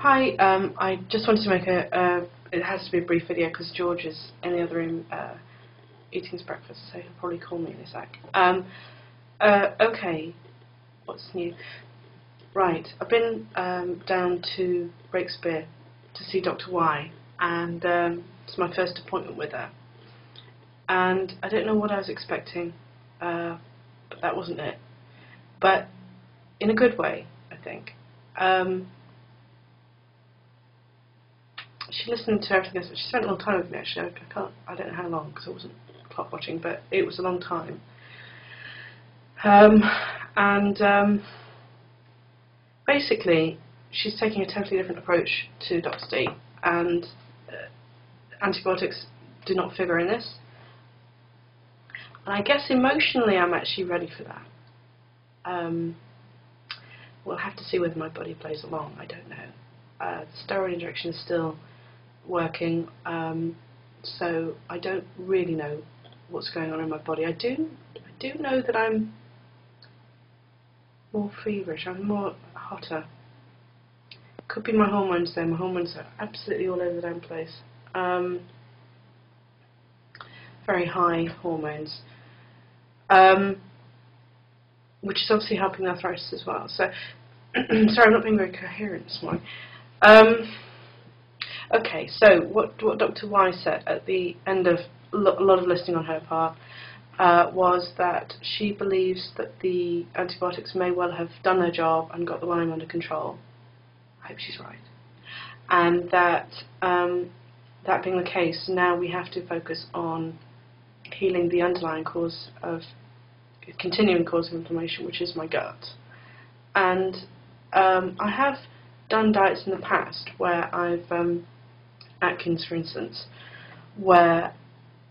Hi, I just wanted to make it has to be a brief video because George is in the other room eating his breakfast, so he'll probably call me in a sec. Okay, what's new? Right, I've been down to Breakspear to see Dr. Y, and it's my first appointment with her. And I don't know what I was expecting, but that wasn't it. But in a good way, I think. She listened to everything. She spent a long time with me, actually. I don't know how long, because I wasn't clock watching, but it was a long time. Basically, she's taking a totally different approach to Dr. D, and antibiotics do not figure in this. And I guess emotionally I'm actually ready for that. We'll have to see whether my body plays along, I don't know. The steroid injection is still working, so I don't really know what's going on in my body. I do know that I'm more feverish, I'm more hotter. Could be my hormones though. My hormones are absolutely all over the damn place. Very high hormones, which is obviously helping arthritis as well. So, sorry, I'm not being very coherent this morning. Okay, so what Dr. Y said at the end of a lot of listening on her part was that she believes that the antibiotics may well have done their job and got the Lyme under control. I hope she's right. And that, that being the case, now we have to focus on healing the underlying cause of, continuing cause of inflammation, which is my gut. And I have done diets in the past where I've, Atkins for instance, where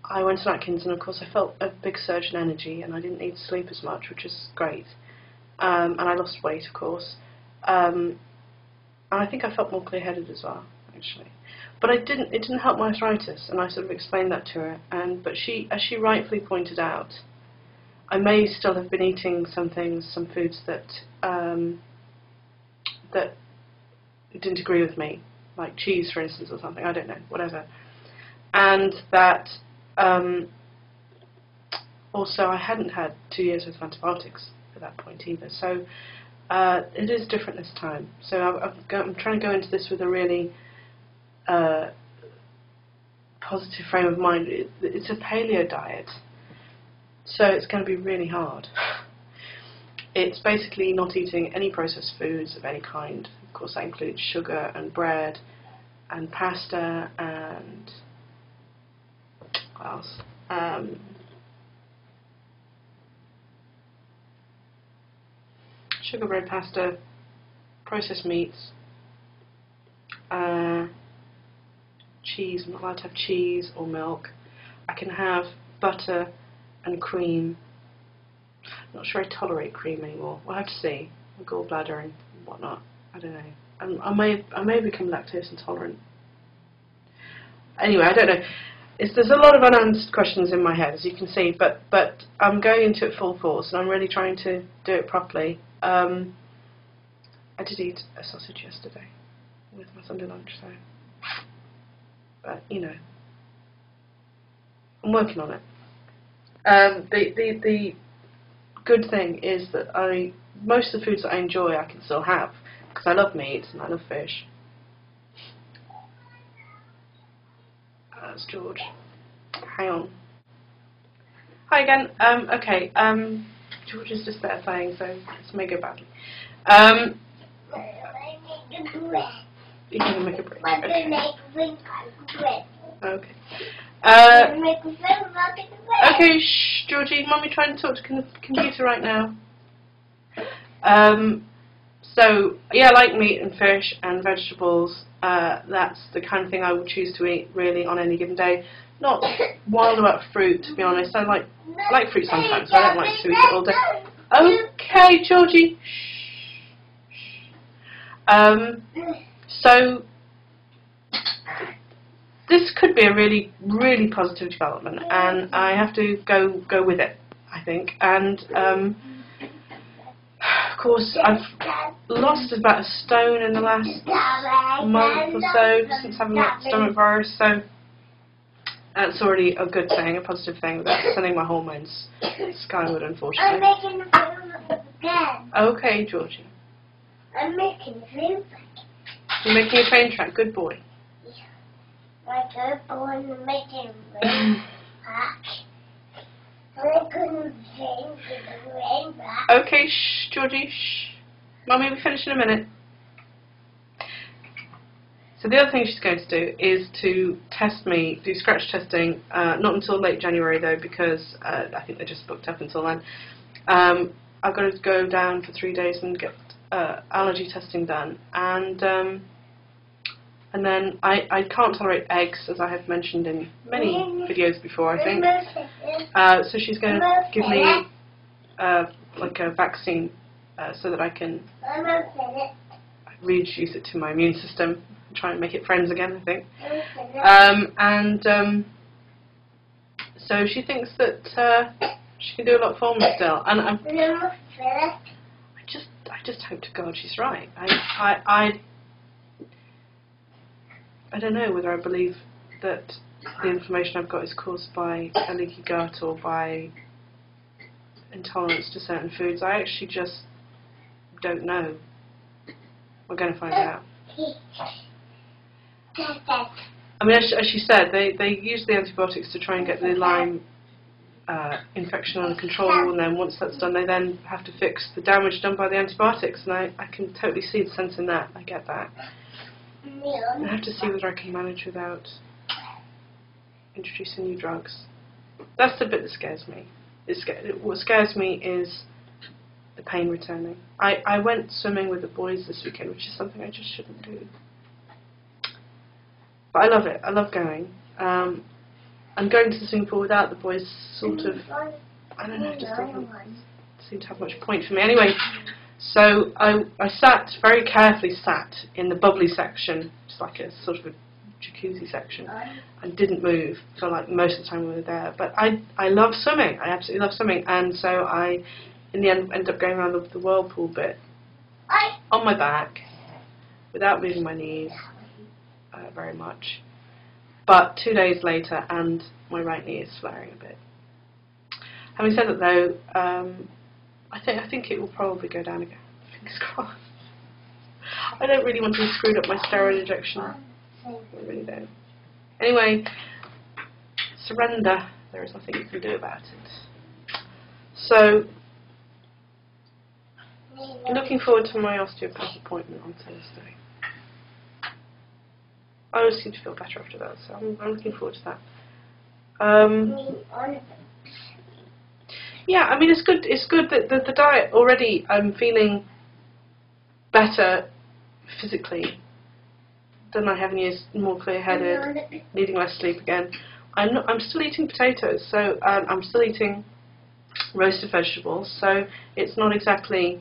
I went on Atkins and of course I felt a big surge in energy and I didn't need to sleep as much, which is great. And I lost weight, of course. And I think I felt more clear-headed as well, actually. But it didn't help my arthritis, and I sort of explained that to her. But she, as she rightfully pointed out, I may still have been eating some things, some foods that that didn't agree with me, like cheese, for instance, or something. I don't know, whatever. And that also I hadn't had 2 years worth of antibiotics at that point either. So it is different this time. So I'm trying to go into this with a really positive frame of mind. It's a paleo diet, so it's going to be really hard. It's basically not eating any processed foods of any kind. Of course, that includes sugar and bread and pasta and what else? Sugar, bread, pasta, processed meats, cheese. I'm not allowed to have cheese or milk. I can have butter and cream. I'm not sure I tolerate cream anymore. We'll have to see. Gallbladder and whatnot. I don't know. I may become lactose intolerant. Anyway, I don't know. There's a lot of unanswered questions in my head, as you can see, but I'm going into it full force, and I'm really trying to do it properly. I did eat a sausage yesterday with my Sunday lunch, so, but you know, I'm working on it. The good thing is that most of the foods that I enjoy I can still have, because I love meat and I love fish. That's George. Hang on. Hi again. Okay. George is just there playing, so this may go badly. You're going to make a break. Okay. Okay, shh, Georgie. Mummy trying to talk to the computer right now. So, yeah, I like meat and fish and vegetables. That's the kind of thing I would choose to eat, really, on any given day. Not wild about fruit, to be honest. I like fruit sometimes, but I don't like to eat it all day. Okay, Georgie. So, this could be a really, really positive development, and I have to go with it, I think. And of course, I've lost about a stone in the last month or so since having that stomach virus, so that's already a good thing, a positive thing, without sending my hormones skyward, unfortunately. I'm making the food again. Okay, Georgie. I'm making the food back. You're making a train track, good boy. Yeah. My good boy is making the rain back. I couldn't sing the rain back. Okay, shh, Georgie, shh. Mummy, we finish in a minute. So the other thing she's going to do is to test me, do scratch testing, not until late January though, because I think they're just booked up until then. I've got to go down for 3 days and get allergy testing done, and then I can't tolerate eggs, as I have mentioned in many videos before, I think. So she's going to give me like a vaccine so that I can reintroduce it to my immune system. Try and make it friends again, I think. So she thinks that she can do a lot for me still, and I just hope to God she's right. I don't know whether I believe that the inflammation I've got is caused by a leaky gut or by intolerance to certain foods. I actually just don't know. We're going to find out. I mean, as she said, they use the antibiotics to try and get the Lyme infection under control, and then once that's done, they then have to fix the damage done by the antibiotics, and I can totally see the sense in that. I get that. I have to see whether I can manage without introducing new drugs. That's the bit that scares me. What scares me is the pain returning. I went swimming with the boys this weekend, which is something I just shouldn't do. But I love it. I love going. And going to the swimming pool without the boys sort of, I don't know, just doesn't seem to have much point for me. Anyway, so I very carefully sat in the bubbly section, just like a sort of a jacuzzi section, and didn't move for like most of the time we were there. But I love swimming. I absolutely love swimming, and so I, in the end, ended up going around the whirlpool bit on my back without moving my knees very much. But 2 days later, and my right knee is flaring a bit. Having said that, though, I think it will probably go down again. Fingers crossed. I don't really want to be screwed up my steroid injection. I really don't. Anyway, surrender. There is nothing you can do about it. So, looking forward to my osteopath appointment on Thursday. I always seem to feel better after that, so I'm looking forward to that. Yeah, I mean, it's good. It's good that the diet already. I'm feeling better physically than I have in years. More clear-headed, needing less sleep again. I'm still eating potatoes, so I'm still eating roasted vegetables. So it's not exactly.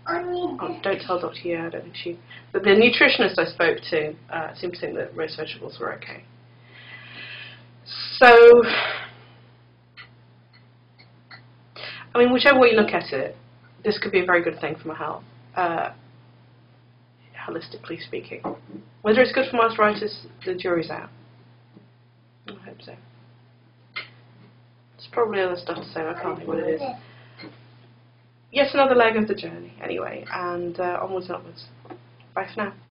Oh, don't tell Dr. Ye, I don't think she... But the nutritionist I spoke to seemed to think that roast vegetables were okay. So, I mean, whichever way you look at it, this could be a very good thing for my health, holistically speaking. Whether it's good for my arthritis, the jury's out. I hope so. There's probably other stuff to say, I can't think what it is. Yet another leg of the journey, anyway, and onwards and upwards. Bye for now.